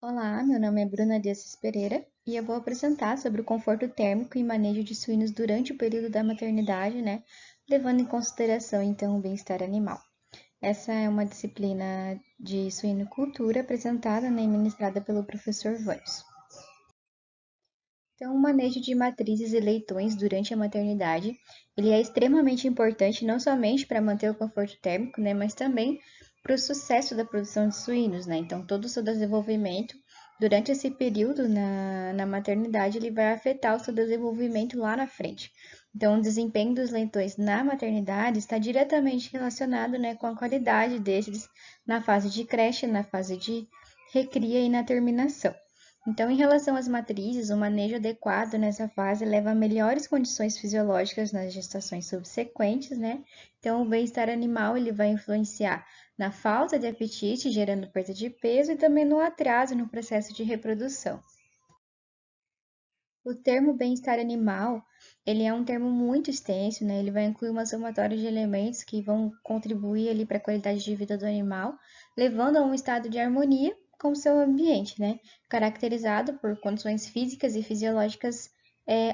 Olá, meu nome é Bruna Dias Pereira e eu vou apresentar sobre o conforto térmico e manejo de suínos durante o período da maternidade, levando em consideração então o bem-estar animal. Essa é uma disciplina de suinocultura apresentada, e ministrada pelo professor Vânios. Então, o manejo de matrizes e leitões durante a maternidade, ele é extremamente importante não somente para manter o conforto térmico, mas também para o sucesso da produção de suínos, Então, todo o seu desenvolvimento durante esse período na maternidade, ele vai afetar o seu desenvolvimento lá na frente. Então, o desempenho dos leitões na maternidade está diretamente relacionado, com a qualidade desses na fase de creche, na fase de recria e na terminação. Então, em relação às matrizes, o manejo adequado nessa fase leva a melhores condições fisiológicas nas gestações subsequentes, Então, o bem-estar animal ele vai influenciar na falta de apetite, gerando perda de peso e também no atraso no processo de reprodução. O termo bem-estar animal, ele é um termo muito extenso, Ele vai incluir uma somatória de elementos que vão contribuir ali para a qualidade de vida do animal, levando a um estado de harmonia com o seu ambiente, Caracterizado por condições físicas e fisiológicas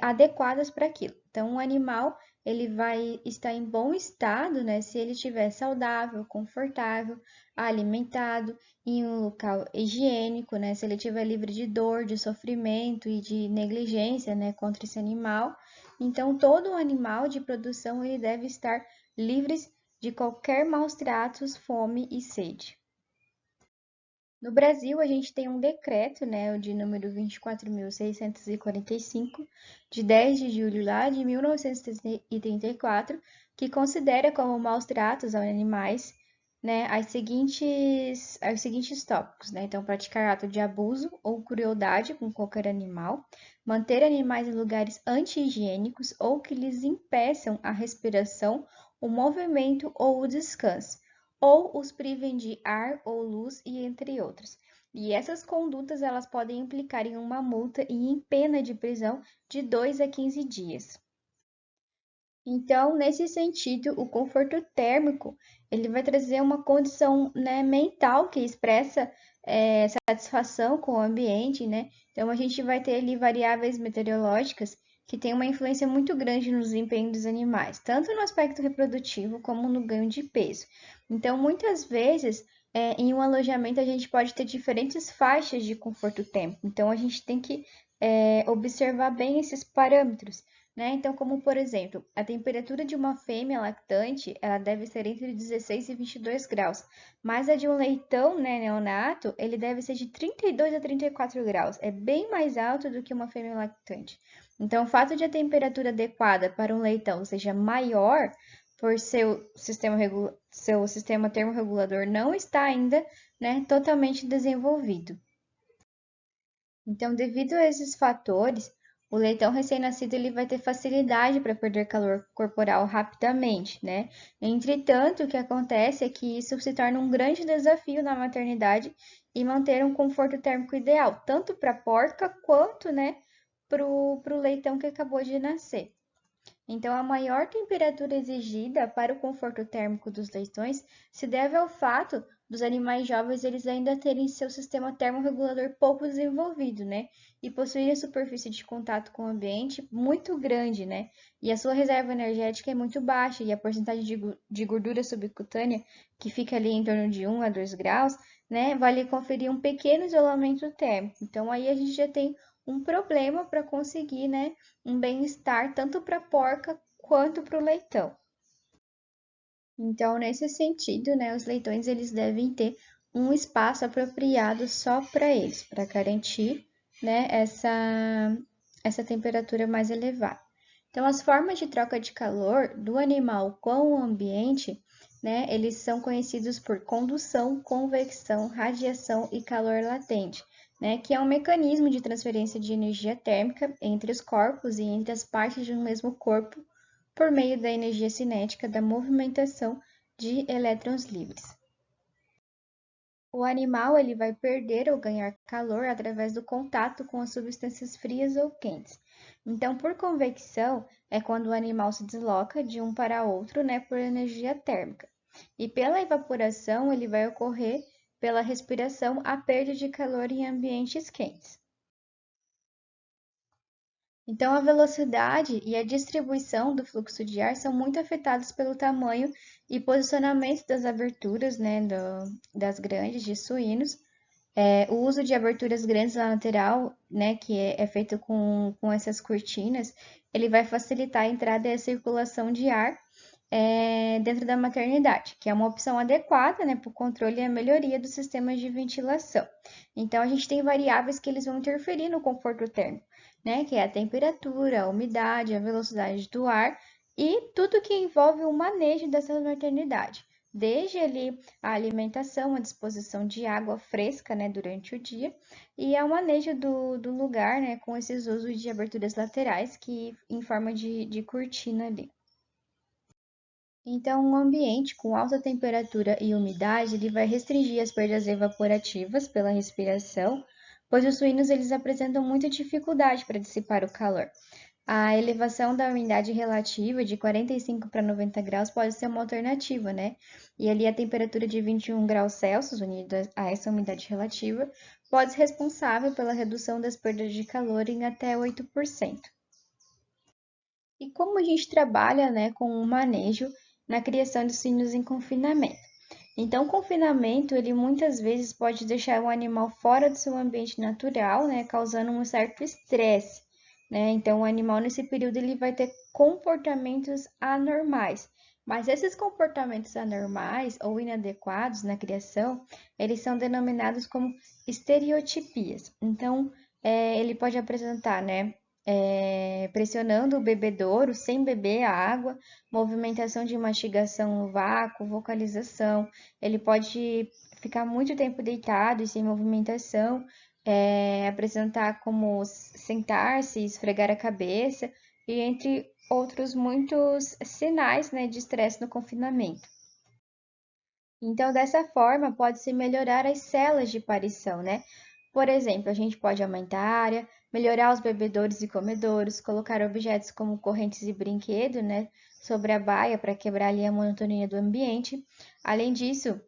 adequadas para aquilo. Então, o animal, ele vai estar em bom estado, se ele estiver saudável, confortável, alimentado, em um local higiênico, Se ele estiver livre de dor, de sofrimento e de negligência, contra esse animal. Então, todo animal de produção ele deve estar livre de qualquer maus tratos, fome e sede. No Brasil, a gente tem um decreto, o de número 24.645, de 10 de julho lá de 1934, que considera como maus tratos aos animais, os seguintes tópicos, Então, praticar ato de abuso ou crueldade com qualquer animal, manter animais em lugares anti-higiênicos ou que lhes impeçam a respiração, o movimento ou o descanso ou os privem de ar ou luz e entre outros. E essas condutas elas podem implicar em uma multa e em pena de prisão de 2 a 15 dias. Então, nesse sentido, o conforto térmico ele vai trazer uma condição mental que expressa satisfação com o ambiente, Então, a gente vai ter ali variáveis meteorológicas que têm uma influência muito grande no desempenho dos animais, tanto no aspecto reprodutivo como no ganho de peso. Então, muitas vezes, em um alojamento, a gente pode ter diferentes faixas de conforto térmico. Então, a gente tem que observar bem esses parâmetros. Então, como por exemplo, a temperatura de uma fêmea lactante, ela deve ser entre 16 e 22 graus, mas a de um leitão, neonato, ele deve ser de 32 a 34 graus, é bem mais alto do que uma fêmea lactante. Então, o fato de a temperatura adequada para um leitão seja maior, por seu sistema termorregulador não está ainda, totalmente desenvolvido. Então, devido a esses fatores, o leitão recém-nascido ele vai ter facilidade para perder calor corporal rapidamente, Entretanto, o que acontece é que isso se torna um grande desafio na maternidade e manter um conforto térmico ideal, tanto para a porca quanto, para o leitão que acabou de nascer. Então, a maior temperatura exigida para o conforto térmico dos leitões se deve ao fato dos animais jovens eles ainda terem seu sistema termorregulador pouco desenvolvido, E possuírem a superfície de contato com o ambiente muito grande, E a sua reserva energética é muito baixa e a porcentagem de gordura subcutânea, que fica ali em torno de 1 a 2 graus, vai lhe conferir um pequeno isolamento térmico. Então, aí a gente já tem um problema para conseguir, um bem-estar tanto para a porca quanto para o leitão. Então, nesse sentido, os leitões eles devem ter um espaço apropriado só para eles, para garantir, essa temperatura mais elevada. Então, as formas de troca de calor do animal com o ambiente, eles são conhecidos por condução, convecção, radiação e calor latente, que é um mecanismo de transferência de energia térmica entre os corpos e entre as partes de um mesmo corpo por meio da energia cinética da movimentação de elétrons livres. O animal ele vai perder ou ganhar calor através do contato com as substâncias frias ou quentes. Então, por convecção, é quando o animal se desloca de um para outro, por energia térmica. E pela evaporação, ele vai ocorrer pela respiração a perda de calor em ambientes quentes. Então, a velocidade e a distribuição do fluxo de ar são muito afetados pelo tamanho e posicionamento das aberturas, né, das grandes de suínos. O uso de aberturas grandes na lateral, né, que é feito com essas cortinas, ele vai facilitar a entrada e a circulação de ar dentro da maternidade, que é uma opção adequada, né, para o controle e a melhoria dos sistemas de ventilação. Então, a gente tem variáveis que eles vão interferir no conforto térmico, né, que é a temperatura, a umidade, a velocidade do ar e tudo que envolve o manejo dessa maternidade. Desde ali a alimentação, a disposição de água fresca, né, durante o dia, e ao manejo do lugar, né, com esses usos de aberturas laterais, que em forma de cortina ali. Então, um ambiente com alta temperatura e umidade, ele vai restringir as perdas evaporativas pela respiração, pois os suínos eles apresentam muita dificuldade para dissipar o calor. A elevação da umidade relativa de 45 para 90 graus pode ser uma alternativa, né? E ali a temperatura de 21 graus Celsius, unida a essa umidade relativa, pode ser responsável pela redução das perdas de calor em até 8%. E como a gente trabalha, né, com o manejo na criação de suínos em confinamento? Então, o confinamento, ele muitas vezes pode deixar o animal fora do seu ambiente natural, né, causando um certo estresse, né? Então, o animal nesse período ele vai ter comportamentos anormais. Mas esses comportamentos anormais ou inadequados na criação, eles são denominados como estereotipias. Então, ele pode apresentar, né, pressionando o bebedouro sem beber a água, movimentação de mastigação no vácuo, vocalização. Ele pode ficar muito tempo deitado e sem movimentação, apresentar como sentar-se, esfregar a cabeça, e entre outros muitos sinais, né, de estresse no confinamento. Então, dessa forma, pode-se melhorar as celas de parição, né? Por exemplo, a gente pode aumentar a área, melhorar os bebedouros e comedouros, colocar objetos como correntes e brinquedo, né, sobre a baia para quebrar ali a monotonia do ambiente. Além disso,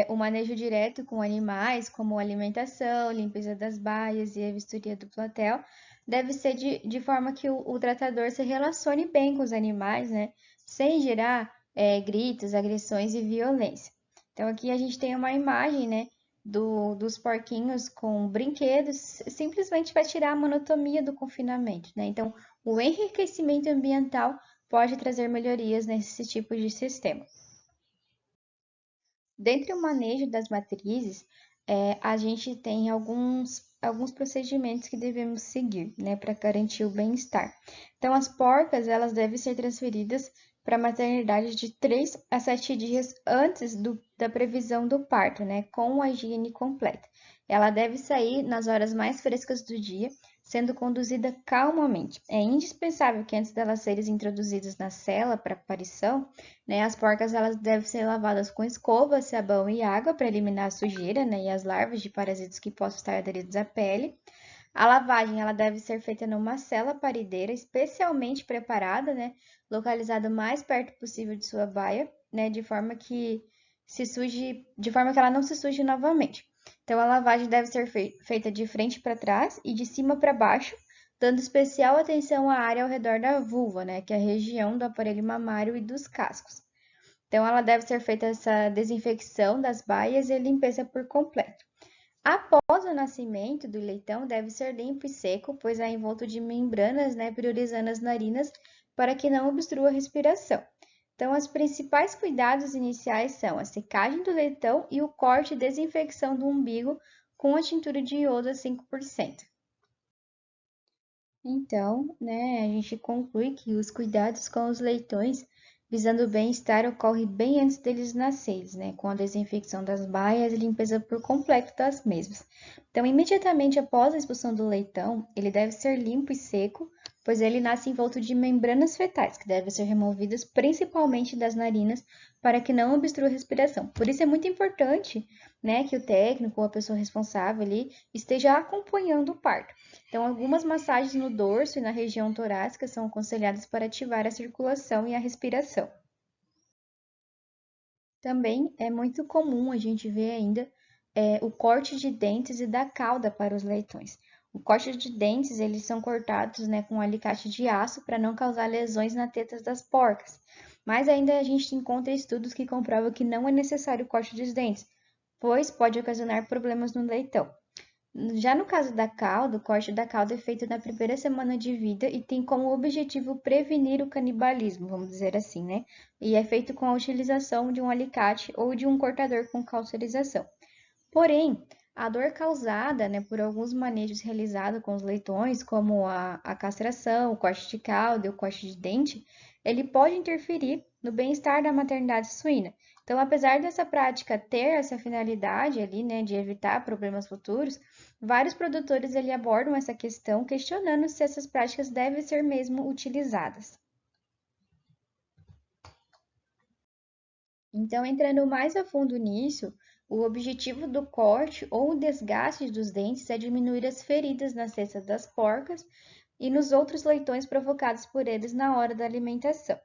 o manejo direto com animais, como alimentação, limpeza das baias e a vistoria do platel, deve ser de forma que o tratador se relacione bem com os animais, né? Sem gerar gritos, agressões e violência. Então, aqui a gente tem uma imagem, né? Dos porquinhos com brinquedos, simplesmente vai tirar a monotonia do confinamento, né? Então, o enriquecimento ambiental pode trazer melhorias nesse tipo de sistema. Dentre o manejo das matrizes, a gente tem alguns procedimentos que devemos seguir, né, para garantir o bem-estar. Então, as porcas, elas devem ser transferidas para a maternidade de 3 a 7 dias antes da previsão do parto, né, com a higiene completa. Ela deve sair nas horas mais frescas do dia, sendo conduzida calmamente. É indispensável que antes delas serem introduzidas na cela para aparição, né, as porcas elas devem ser lavadas com escova, sabão e água para eliminar a sujeira, né, e as larvas de parasitas que possam estar aderidos à pele. A lavagem ela deve ser feita numa cela parideira especialmente preparada, né, localizada o mais perto possível de sua baia, né, de forma que ela não se suje novamente. Então a lavagem deve ser feita de frente para trás e de cima para baixo, dando especial atenção à área ao redor da vulva, né, que é a região do aparelho mamário e dos cascos. Então, ela deve ser feita essa desinfecção das baias e limpeza por completo. Após o nascimento do leitão, deve ser limpo e seco, pois é envolto de membranas, né, priorizando as narinas para que não obstrua a respiração. Então, os principais cuidados iniciais são a secagem do leitão e o corte e desinfecção do umbigo com a tintura de iodo a 5%. Então, né, a gente conclui que os cuidados com os leitões visando o bem-estar ocorre bem antes deles nascerem, né, com a desinfecção das baias e limpeza por completo das mesmas. Então, imediatamente após a expulsão do leitão, ele deve ser limpo e seco, pois ele nasce envolto de membranas fetais, que devem ser removidas principalmente das narinas para que não obstrua a respiração. Por isso é muito importante, né, que o técnico ou a pessoa responsável ali esteja acompanhando o parto. Então, algumas massagens no dorso e na região torácica são aconselhadas para ativar a circulação e a respiração. Também é muito comum a gente ver ainda o corte de dentes e da cauda para os leitões. O corte de dentes, eles são cortados, né, com um alicate de aço para não causar lesões nas tetas das porcas. Mas ainda a gente encontra estudos que comprovam que não é necessário o corte dos dentes, pois pode ocasionar problemas no leitão. Já no caso da cauda, o corte da cauda é feito na primeira semana de vida e tem como objetivo prevenir o canibalismo, vamos dizer assim, né? E é feito com a utilização de um alicate ou de um cortador com cauterização. Porém, a dor causada, né, por alguns manejos realizados com os leitões, como a castração, o corte de cauda e o corte de dente, ele pode interferir no bem-estar da maternidade suína. Então, apesar dessa prática ter essa finalidade ali, né, de evitar problemas futuros, vários produtores ele abordam essa questão questionando se essas práticas devem ser mesmo utilizadas. Então, entrando mais a fundo nisso, o objetivo do corte ou desgaste dos dentes é diminuir as feridas nas cestas das porcas e nos outros leitões provocados por eles na hora da alimentação.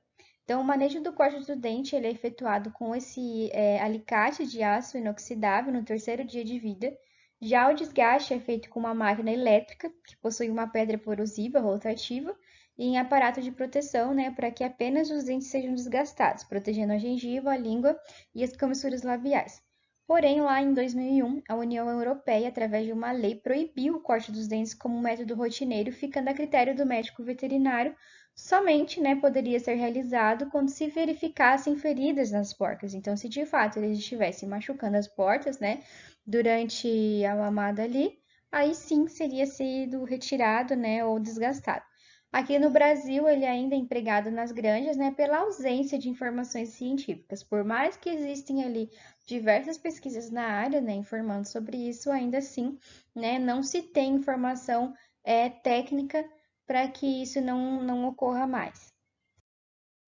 Então, o manejo do corte do dente ele é efetuado com esse alicate de aço inoxidável no terceiro dia de vida. Já o desgaste é feito com uma máquina elétrica, que possui uma pedra corrosiva rotativa, e em aparato de proteção, né, para que apenas os dentes sejam desgastados, protegendo a gengiva, a língua e as comissuras labiais. Porém, lá em 2001, a União Europeia, através de uma lei, proibiu o corte dos dentes como método rotineiro, ficando a critério do médico veterinário. Somente, né, poderia ser realizado quando se verificassem feridas nas porcas. Então, se de fato eles estivessem machucando as portas, né, durante a mamada ali, aí sim seria sido retirado, né, ou desgastado. Aqui no Brasil, ele ainda é empregado nas granjas, né, pela ausência de informações científicas. Por mais que existem ali diversas pesquisas na área, né, informando sobre isso, ainda assim, né, não se tem informação técnica para que isso não ocorra mais.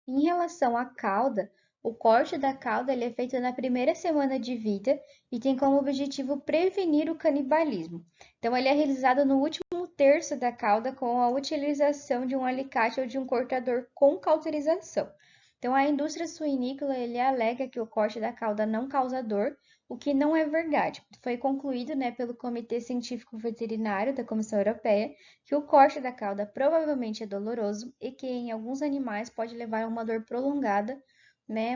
Em relação à cauda, o corte da cauda ele é feito na primeira semana de vida e tem como objetivo prevenir o canibalismo. Então, ele é realizado no último terço da cauda com a utilização de um alicate ou de um cortador com cauterização. Então, a indústria suinícola ele alega que o corte da cauda não causa dor, o que não é verdade. Foi concluído, né, pelo Comitê Científico Veterinário da Comissão Europeia que o corte da cauda provavelmente é doloroso e que em alguns animais pode levar a uma dor prolongada, né,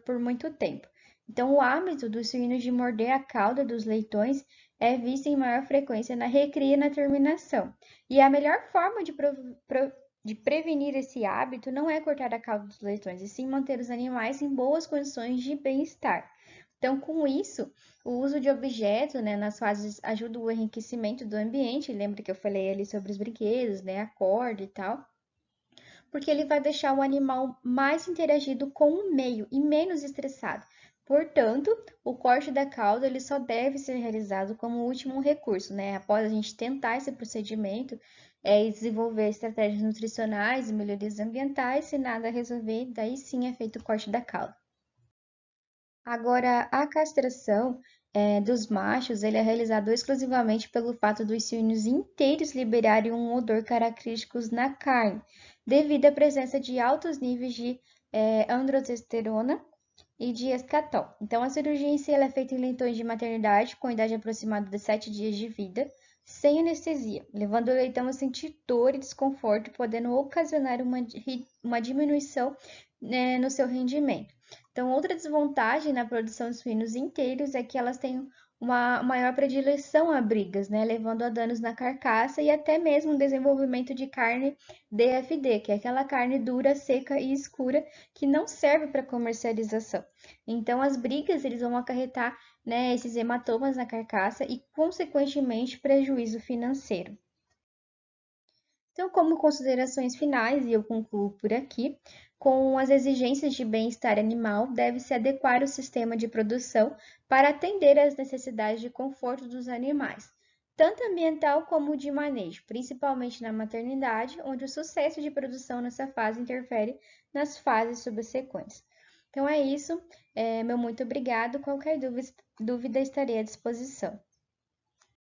por muito tempo. Então, o hábito dos suínos de morder a cauda dos leitões é visto em maior frequência na recria e na terminação. E a melhor forma de prevenir esse hábito não é cortar a cauda dos leitões, e sim manter os animais em boas condições de bem-estar. Então, com isso, o uso de objetos, né, nas fases ajuda o enriquecimento do ambiente. Lembra que eu falei ali sobre os brinquedos, né, a corda e tal? Porque ele vai deixar o animal mais interagido com o meio e menos estressado. Portanto, o corte da cauda ele só deve ser realizado como último recurso, né? Após a gente tentar esse procedimento, desenvolver estratégias nutricionais e melhorias ambientais, se nada resolver, daí sim é feito o corte da cauda. Agora, a castração dos machos ele é realizado exclusivamente pelo fato dos suínos inteiros liberarem um odor característico na carne, devido à presença de altos níveis de androtesterona e de escatol. Então, a cirurgia em si ela é feita em leitões de maternidade com idade aproximada de 7 dias de vida, sem anestesia, levando o leitão a sentir dor e desconforto, podendo ocasionar uma diminuição, né, no seu rendimento. Então, outra desvantagem na produção de suínos inteiros é que elas têm uma maior predileção a brigas, né, levando a danos na carcaça e até mesmo o desenvolvimento de carne DFD, que é aquela carne dura, seca e escura que não serve para comercialização. Então, as brigas eles vão acarretar, né, esses hematomas na carcaça e, consequentemente, prejuízo financeiro. Então, como considerações finais, e eu concluo por aqui, com as exigências de bem-estar animal, deve-se adequar o sistema de produção para atender às necessidades de conforto dos animais, tanto ambiental como de manejo, principalmente na maternidade, onde o sucesso de produção nessa fase interfere nas fases subsequentes. Então é isso, meu muito obrigado. Qualquer dúvida estarei à disposição.